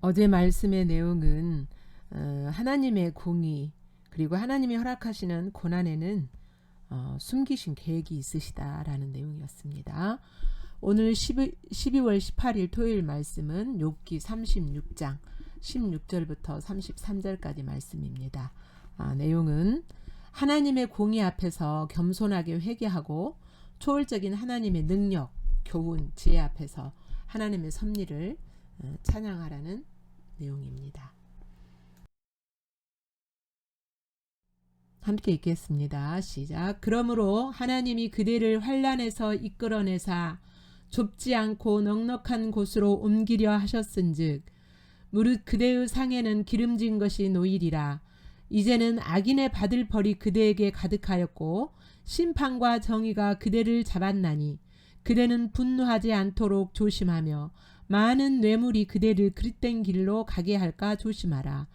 어제 말씀의 내용은 하나님의 공의 그리고 하나님이 허락하시는 고난에는 숨기신 계획이 있으시다라는 내용이었습니다. 오늘 12월 18일 토요일 말씀은 욥기 36장 16절부터 33절까지 말씀입니다. 내용은 하나님의 공의 앞에서 겸손하게 회개하고 초월적인 하나님의 능력, 교훈, 지혜 앞에서 하나님의 섭리를 찬양하라는 내용입니다. 함께 읽겠습니다. 시작. 그러므로 하나님이 그대를 환난에서 이끌어내사 좁지 않고 넉넉한 곳으로 옮기려 하셨은즉 무릇 그대의 상에는 기름진 것이 놓이리라. 이제는 악인의 받을 벌이 그대에게 가득하였고 심판과 정의가 그대를 잡았나니 그대는 분노하지 않도록 조심하며 많은 뇌물이 그대를 그릇된 길로 가게 할까 조심하라.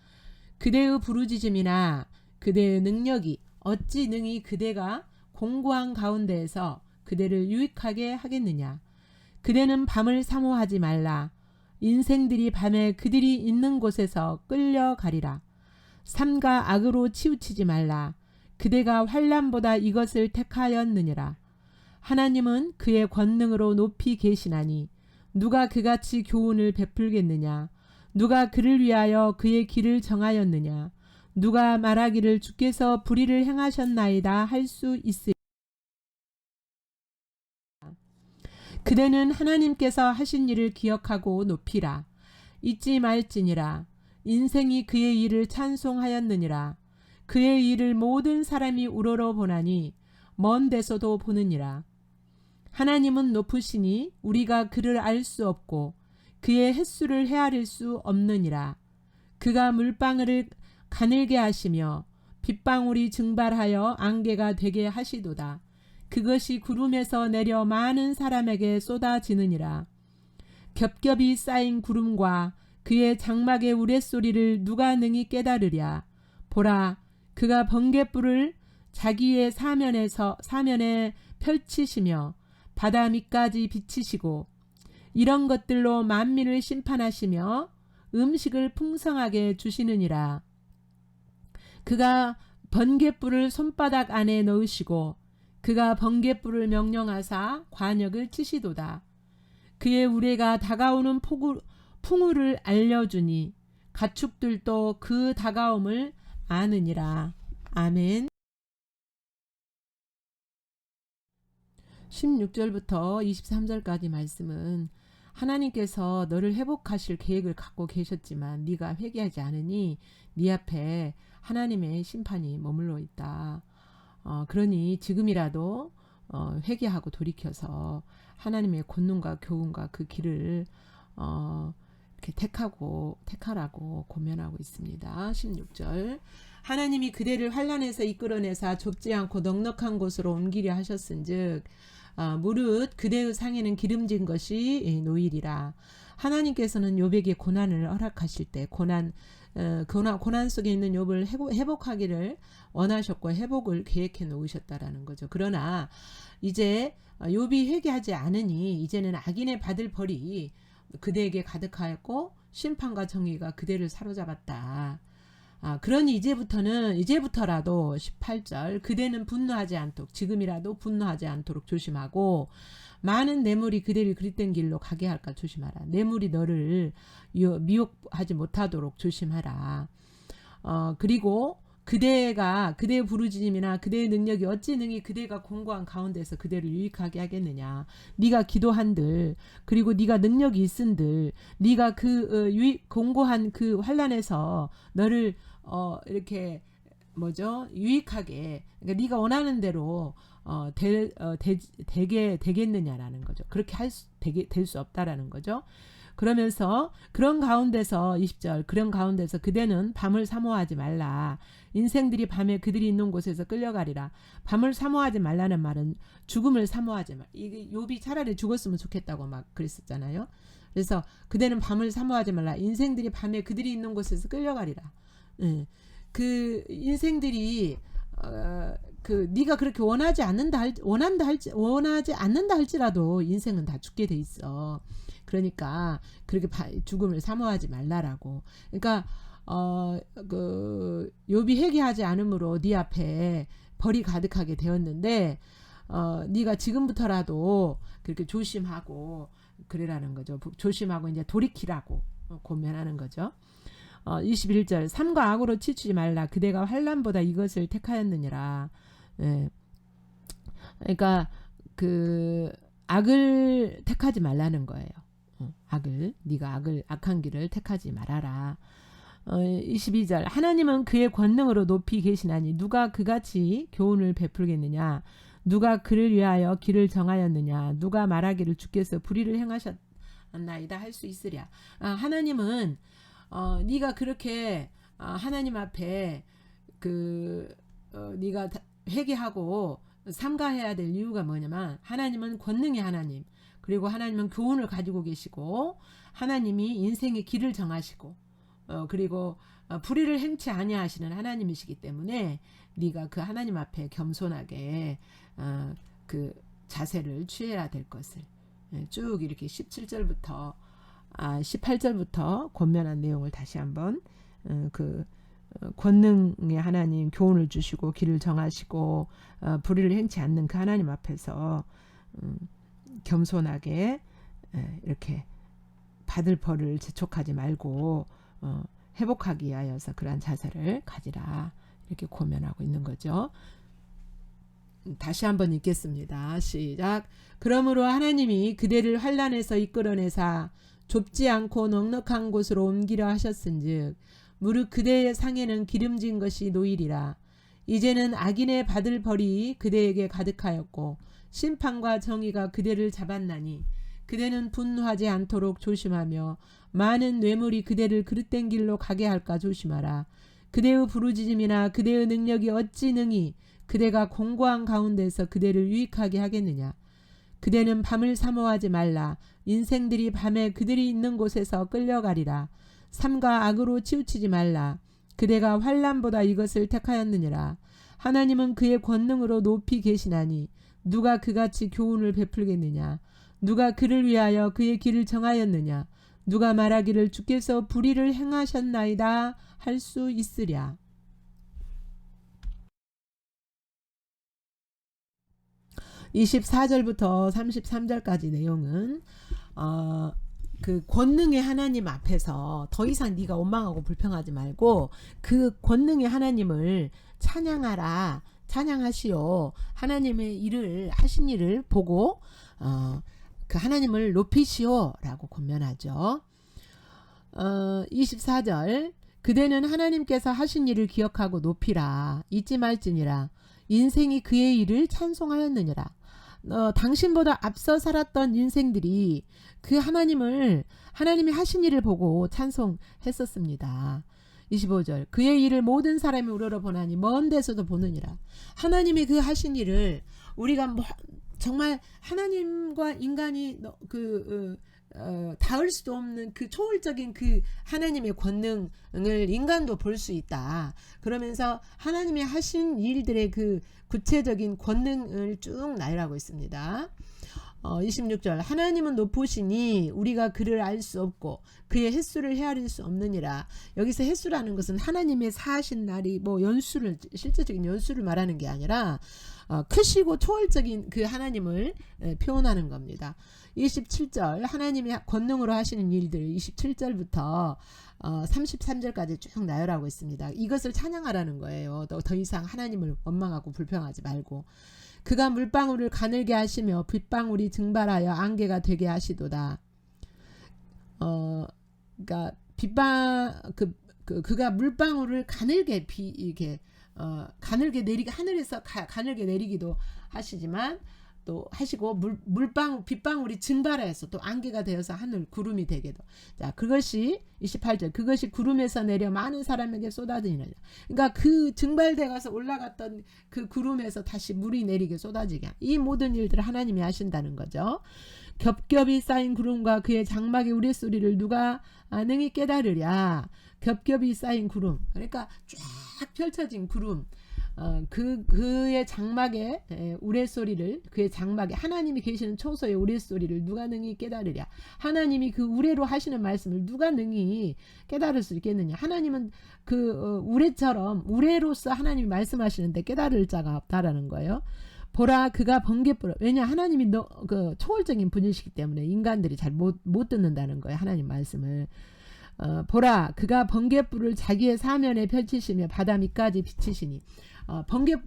그대의 부르짖음이나 그대의 능력이 어찌 능히 그대가 공고한 가운데에서 그대를 유익하게 하겠느냐. 그대는 밤을 사모하지 말라. 인생들이 밤에 그들이 있는 곳에서 끌려가리라. 삼가 악으로 치우치지 말라. 그대가 환난보다 이것을 택하였느니라. 하나님은 그의 권능으로 높이 계시나니 누가 그같이 교훈을 베풀겠느냐. 누가 그를 위하여 그의 길을 정하였느냐. 누가 말하기를 주께서 불의를 행하셨나이다 할 수 있으리라. 그대는 하나님께서 하신 일을 기억하고 높이라. 잊지 말지니라. 인생이 그의 일을 찬송하였느니라. 그의 일을 모든 사람이 우러러 보나니 먼 데서도 보느니라. 하나님은 높으시니 우리가 그를 알 수 없고 그의 횟수를 헤아릴 수 없느니라. 그가 물방울을 가늘게 하시며 빗방울이 증발하여 안개가 되게 하시도다. 그것이 구름에서 내려 많은 사람에게 쏟아지느니라. 겹겹이 쌓인 구름과 그의 장막의 우레소리를 누가 능히 깨달으랴. 보라, 그가 번갯불을 자기의 사면에 펼치시며 바다 밑까지 비치시고 이런 것들로 만민을 심판하시며 음식을 풍성하게 주시느니라. 그가 번갯불을 손바닥 안에 넣으시고 그가 번갯불을 명령하사 관역을 치시도다. 그의 우레가 다가오는 풍우를 알려주니 가축들도 그 다가옴을 아느니라. 아멘. 16절부터 23절까지 말씀은 하나님께서 너를 회복하실 계획을 갖고 계셨지만 네가 회개하지 않으니 네 앞에 하나님의 심판이 머물러 있다. 그러니 지금이라도 회개하고 돌이켜서 하나님의 권능과 교훈과 그 길을 이렇게 택하라고 고면하고 있습니다. 16절. 하나님이 그대를 환난에서 이끌어내사 좁지 않고 넉넉한 곳으로 옮기려 하셨은즉 무릇 그대의 상에는 기름진 것이 놓이리라. 하나님께서는 욥에게 고난을 허락하실 때 고난 속에 있는 욥을 회복하기를 원하셨고 회복을 계획해 놓으셨다라는 거죠. 그러나 이제 욥이 회개하지 않으니 이제는 악인의 받을 벌이 그대에게 가득하였고 심판과 정의가 그대를 사로잡았다. 그러니 이제부터라도 18절 그대는 분노하지 않도록 지금이라도 분노하지 않도록 조심하고 많은 뇌물이 그대를 그릇된 길로 가게 할까 조심하라. 뇌물이 너를 미혹하지 못하도록 조심하라. 그리고 그대의 부르짖음이나 그대의 능력이 어찌 능히 그대가 공고한 가운데서 그대를 유익하게 하겠느냐. 네가 기도한들 그리고 네가 능력이 있은들 네가 공고한 그 환난에서 너를 이렇게 유익하게 그러니까 네가 원하는 대로 되겠느냐라는 거죠. 그렇게 될 수 없다라는 거죠. 그러면서 그런 가운데서 20절 그런 가운데서 그대는 밤을 사모하지 말라. 인생들이 밤에 그들이 있는 곳에서 끌려가리라. 밤을 사모하지 말라는 말은 죽음을 사모하지 말. 이게 욥이 차라리 죽었으면 좋겠다고 막 그랬었잖아요. 그래서 그대는 밤을 사모하지 말라. 인생들이 밤에 그들이 있는 곳에서 끌려가리라. 그 인생들이 네가 그렇게 원하지 않는다 할지라도 인생은 다 죽게 돼 있어. 그러니까 그렇게 죽음을 사모하지 말라라고. 그러니까 욥이 회개하지 않으므로 네 앞에 벌이 가득하게 되었는데 네가 지금부터라도 그렇게 조심하고 그래라는 거죠. 조심하고 이제 돌이키라고 권면하는 거죠. 21절 삼가 악으로 치추지 말라. 그대가 환난보다 이것을 택하였느니라. 예. 그러니까 악을 택하지 말라는 거예요. 네가 악한 길을 택하지 말아라. 22절 하나님은 그의 권능으로 높이 계시나니 누가 그같이 교훈을 베풀겠느냐. 누가 그를 위하여 길을 정하였느냐. 누가 말하기를 주께서 불의를 행하셨나이다 할 수 있으랴. 하나님은 네가 그렇게 하나님 앞에 네가 회개하고 삼가해야 될 이유가 뭐냐면 하나님은 권능의 하나님, 그리고 하나님은 교훈을 가지고 계시고 하나님이 인생의 길을 정하시고 그리고 불의를 행치 아니하시는 하나님이시기 때문에 네가 그 하나님 앞에 겸손하게 그 자세를 취해야 될 것을 쭉 이렇게 17절부터 18절부터 권면한 내용을 다시 한번 권능의 하나님 교훈을 주시고 길을 정하시고 불의를 행치 않는 그 하나님 앞에서 겸손하게 이렇게 받을 벌을 재촉하지 말고 회복하기 위하여서 그러한 자세를 가지라 이렇게 권면하고 있는 거죠. 다시 한번 읽겠습니다. 시작. 그러므로 하나님이 그대를 환난에서 이끌어내사 좁지 않고 넉넉한 곳으로 옮기려 하셨은즉 무릇 그대의 상에는 기름진 것이 놓이리라. 이제는 악인의 받을 벌이 그대에게 가득하였고 심판과 정의가 그대를 잡았나니 그대는 분노하지 않도록 조심하며 많은 뇌물이 그대를 그릇된 길로 가게 할까 조심하라. 그대의 부르짖음이나 그대의 능력이 어찌 능히 그대가 공고한 가운데서 그대를 유익하게 하겠느냐. 그대는 밤을 사모하지 말라. 인생들이 밤에 그들이 있는 곳에서 끌려가리라. 삼가 악으로 치우치지 말라. 그대가 환난보다 이것을 택하였느니라. 하나님은 그의 권능으로 높이 계시나니 누가 그같이 교훈을 베풀겠느냐. 누가 그를 위하여 그의 길을 정하였느냐. 누가 말하기를 주께서 불의를 행하셨나이다 할 수 있으랴. 24절부터 33절까지 내용은 그 권능의 하나님 앞에서 더 이상 네가 원망하고 불평하지 말고 그 권능의 하나님을 찬양하라. 찬양하시오. 하나님의 일을 하신 일을 보고 그 하나님을 높이시오 라고 권면하죠. 24절 그대는 하나님께서 하신 일을 기억하고 높이라. 잊지 말지니라. 인생이 그의 일을 찬송하였느니라. 당신보다 앞서 살았던 인생들이 그 하나님이 하신 일을 보고 찬송했었습니다. 25절 그의 일을 모든 사람이 우러러보나니 먼 데서도 보느니라. 하나님이 그 하신 일을 우리가 정말 하나님과 인간이 닿을 수도 없는 그 초월적인 그 하나님의 권능을 인간도 볼 수 있다. 그러면서 하나님이 하신 일들의 그 구체적인 권능을 쭉 나열하고 있습니다. 26절 하나님은 높으시니 우리가 그를 알 수 없고 그의 횟수를 헤아릴 수 없느니라. 여기서 횟수라는 것은 하나님의 사하신 날이 실제적인 연수를 말하는 게 아니라 크시고 초월적인 그 하나님을 표현하는 겁니다. 27절 하나님이 권능으로 하시는 일들 27절부터 33절까지 쭉 나열하고 있습니다. 이것을 찬양하라는 거예요. 더 이상 하나님을 원망하고 불평하지 말고 그가 물방울을 가늘게 하시며 빗방울이 증발하여 안개가 되게 하시도다. 그러니까 그가 물방울을 가늘게 가늘게 내리게 하늘에서 가늘게 내리기도 하시지만 또 하시고 빗방울이 증발해서 또 안개가 되어서 하늘 구름이 되게도. 자, 그것이 28절 그것이 구름에서 내려 많은 사람에게 쏟아지느니라. 그러니까 그 증발돼 가서 올라갔던 그 구름에서 다시 물이 내리게 쏟아지게 이 모든 일들을 하나님이 하신다는 거죠. 겹겹이 쌓인 구름과 그의 장막의 우레소리를 누가 능히 깨달으랴. 겹겹이 쌓인 구름 그러니까 쫙 펼쳐진 구름 그의 장막의 우레소리를, 그의 장막에 하나님이 계시는 초소의 우레소리를 누가 능히 깨달으랴. 하나님이 그 우레로 하시는 말씀을 누가 능히 깨달을 수 있겠느냐. 하나님은 그 우레처럼, 우레로서 하나님이 말씀하시는데 깨달을 자가 없다라는 거예요. 보라 그가 번개불을, 왜냐 하나님이 그 초월적인 분이시기 때문에 인간들이 잘 못 듣는다는 거예요. 하나님 말씀을. 보라 그가 번개불을 자기의 사면에 펼치시며 바다 밑까지 비치시니.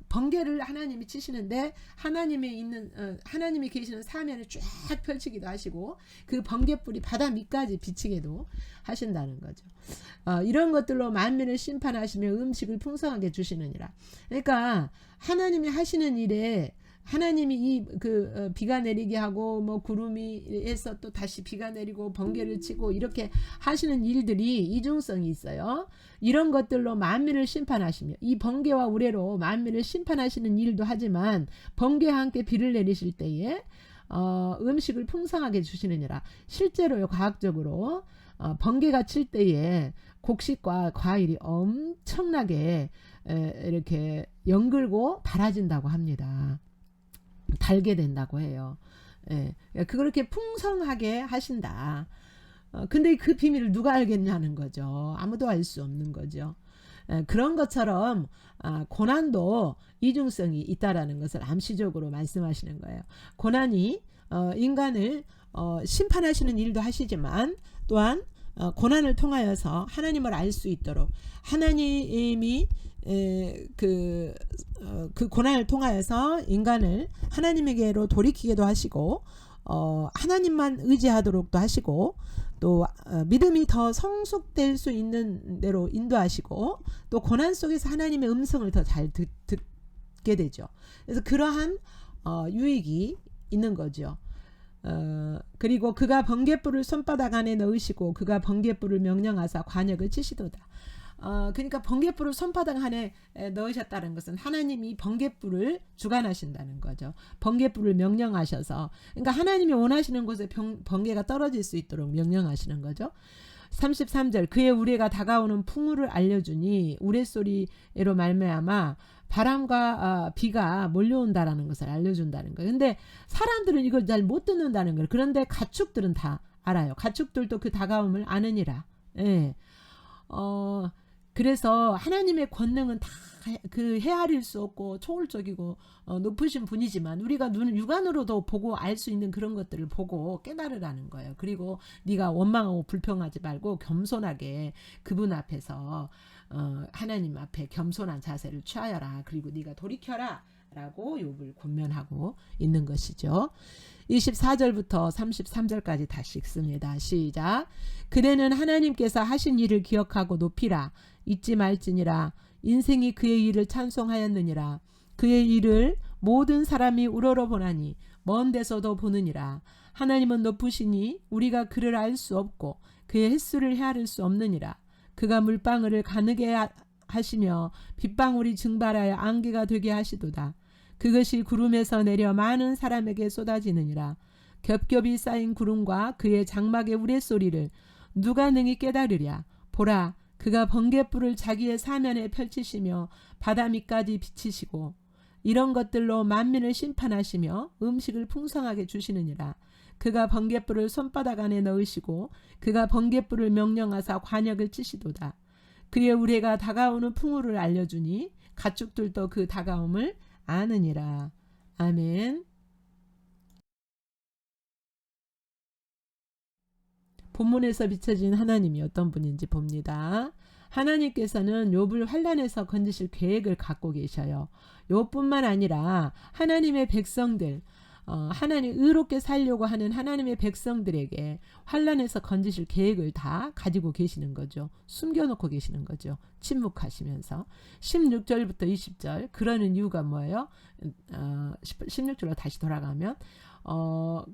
번개를 하나님이 치시는데 하나님이 계시는 사면을 쫙 펼치기도 하시고 그 번개불이 바다 밑까지 비치게도 하신다는 거죠. 이런 것들로 만민을 심판하시며 음식을 풍성하게 주시느니라. 그러니까 하나님이 하시는 일에, 하나님이 비가 내리게 하고 뭐 구름이 해서 또 다시 비가 내리고 번개를 치고 이렇게 하시는 일들이 이중성이 있어요. 이런 것들로 만민을 심판하시며, 이 번개와 우레로 만민을 심판하시는 일도 하지만 번개와 함께 비를 내리실 때에 음식을 풍성하게 주시느니라. 실제로요, 과학적으로 번개가 칠 때에 곡식과 과일이 엄청나게 이렇게 연글고 달아진다고 합니다. 달게 된다고 해요. 그렇게 풍성하게 하신다. 근데 그 비밀을 누가 알겠냐는 거죠. 아무도 알 수 없는 거죠. 그런 것처럼 고난도 이중성이 있다라는 것을 암시적으로 말씀하시는 거예요. 고난이 인간을 심판하시는 일도 하시지만 또한 고난을 통하여서 하나님을 알 수 있도록, 하나님이 그 고난을 통하여서 인간을 하나님에게로 돌이키게도 하시고 하나님만 의지하도록도 하시고, 또 믿음이 더 성숙될 수 있는 대로 인도하시고, 또 고난 속에서 하나님의 음성을 더 잘 듣게 되죠. 그래서 그러한 유익이 있는 거죠. 그리고 그가 번갯불을 손바닥 안에 넣으시고 그가 번갯불을 명령하사 관역을 치시도다. 그러니까 번갯불을 손바닥 안에 넣으셨다는 것은 하나님이 번갯불을 주관하신다는 거죠. 번갯불을 명령하셔서, 그러니까 하나님이 원하시는 곳에 번개가 떨어질 수 있도록 명령하시는 거죠. 33절 그의 우레가 다가오는 풍우를 알려주니, 우레소리로 말미암아 바람과 비가 몰려온다라는 것을 알려준다는 거예요. 근데 사람들은 이걸 잘 못 듣는다는 거예요. 그런데 가축들은 다 알아요. 가축들도 그 다가옴을 아느니라. 예. 그래서 하나님의 권능은 다 그 헤아릴 수 없고 초월적이고 높으신 분이지만, 우리가 육안으로도 보고 알 수 있는 그런 것들을 보고 깨달으라는 거예요. 그리고 네가 원망하고 불평하지 말고 겸손하게 그분 앞에서 하나님 앞에 겸손한 자세를 취하여라. 그리고 네가 돌이켜라 라고 욥을 권면하고 있는 것이죠. 24절부터 33절까지 다시 읽습니다. 시작. 그대는 하나님께서 하신 일을 기억하고 높이라. 잊지 말지니라. 인생이 그의 일을 찬송하였느니라. 그의 일을 모든 사람이 우러러보나니 먼 데서도 보느니라. 하나님은 높으시니 우리가 그를 알 수 없고 그의 횟수를 헤아릴 수 없느니라. 그가 물방울을 가느게 하시며 빗방울이 증발하여 안개가 되게 하시도다. 그것이 구름에서 내려 많은 사람에게 쏟아지느니라. 겹겹이 쌓인 구름과 그의 장막의 우레소리를 누가 능히 깨달으랴. 보라 그가 번갯불을 자기의 사면에 펼치시며 바다 밑까지 비치시고, 이런 것들로 만민을 심판하시며 음식을 풍성하게 주시느니라. 그가 번갯불을 손바닥 안에 넣으시고 그가 번갯불을 명령하사 관역을 치시도다. 그의 우레가 다가오는 풍우를 알려주니 가축들도 그 다가옴을 아느니라. 아멘. 본문에서 비춰진 하나님이 어떤 분인지 봅니다. 하나님께서는 욥을 환난에서 건지실 계획을 갖고 계셔요. 욥뿐만 아니라 하나님의 백성들, 하나님 의롭게 살려고 하는 하나님의 백성들에게 환난에서 건지실 계획을 다 가지고 계시는 거죠. 숨겨놓고 계시는 거죠. 침묵하시면서. 16절부터 20절 그러는 이유가 뭐예요? 16절로 다시 돌아가면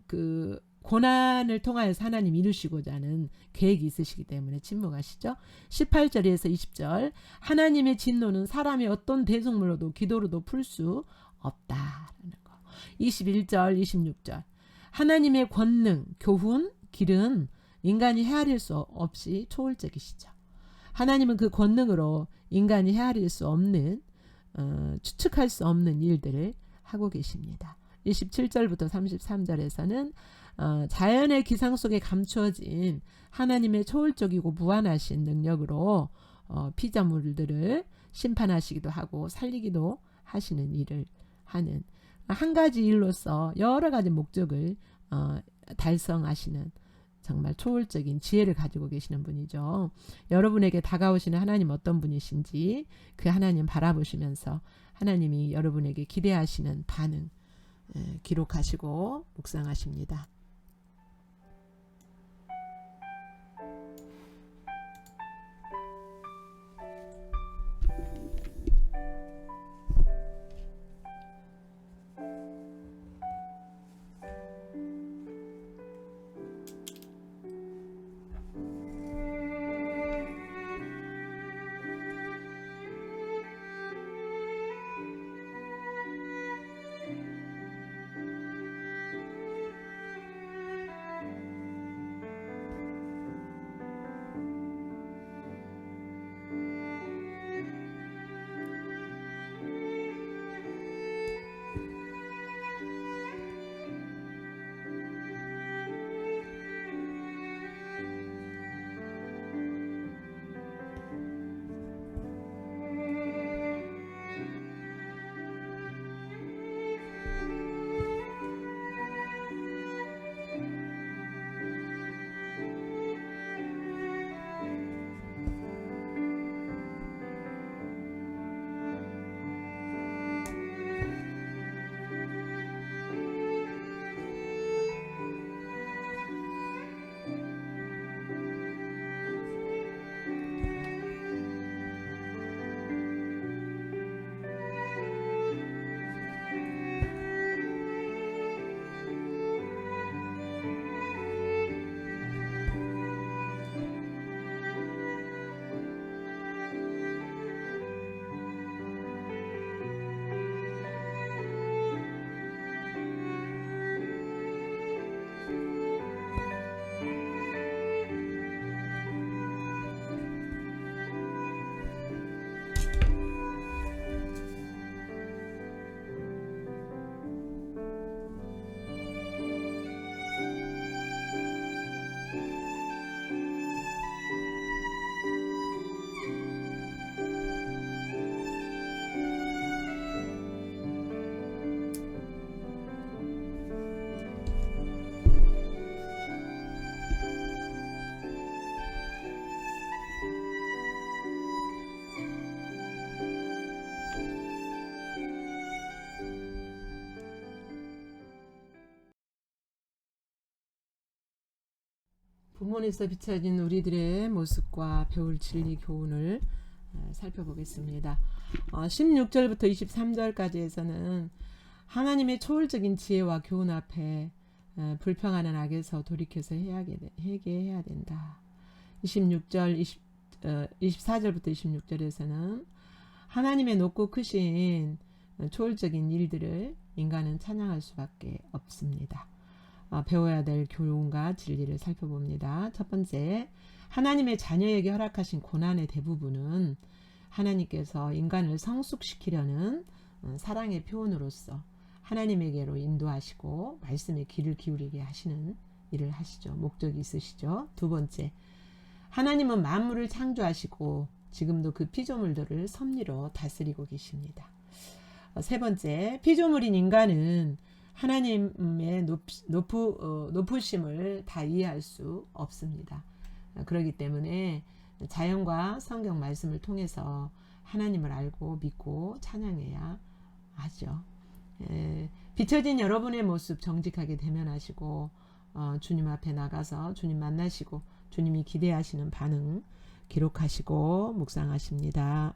그 고난을 통하여서 하나님 이루시고자 하는 계획이 있으시기 때문에 침묵하시죠. 18절에서 20절 하나님의 진노는 사람의 어떤 대속물로도 기도로도 풀 수 없다라는 거. 21절 26절 하나님의 권능, 교훈, 길은 인간이 헤아릴 수 없이 초월적이시죠. 하나님은 그 권능으로 인간이 헤아릴 수 없는 추측할 수 없는 일들을 하고 계십니다. 27절부터 33절에서는 자연의 기상 속에 감추어진 하나님의 초월적이고 무한하신 능력으로 피조물들을 심판하시기도 하고 살리기도 하시는 일을 하는 한 가지 일로서 여러 가지 목적을 달성하시는 정말 초월적인 지혜를 가지고 계시는 분이죠. 여러분에게 다가오시는 하나님 어떤 분이신지 그 하나님 바라보시면서 하나님이 여러분에게 기대하시는 반응 기록하시고 묵상하십니다. 부모에서 비춰진 우리들의 모습과 배울 진리 교훈을 살펴보겠습니다. 16절부터 23절까지에서는 하나님의 초월적인 지혜와 교훈 앞에 불평하는 악에서 돌이켜서 회개해야 된다. 24절부터 26절에서는 하나님의 높고 크신 초월적인 일들을 인간은 찬양할 수밖에 없습니다. 배워야 될 교훈과 진리를 살펴봅니다. 첫 번째, 하나님의 자녀에게 허락하신 고난의 대부분은 하나님께서 인간을 성숙시키려는 사랑의 표현으로서 하나님에게로 인도하시고 말씀에 귀를 기울이게 하시는 일을 하시죠. 목적이 있으시죠. 두 번째, 하나님은 만물을 창조하시고 지금도 그 피조물들을 섭리로 다스리고 계십니다. 세 번째, 피조물인 인간은 하나님의 높으심을 다 이해할 수 없습니다. 그렇기 때문에 자연과 성경 말씀을 통해서 하나님을 알고 믿고 찬양해야 하죠. 비춰진 여러분의 모습 정직하게 대면하시고 주님 앞에 나가서 주님 만나시고 주님이 기대하시는 반응 기록하시고 묵상하십니다.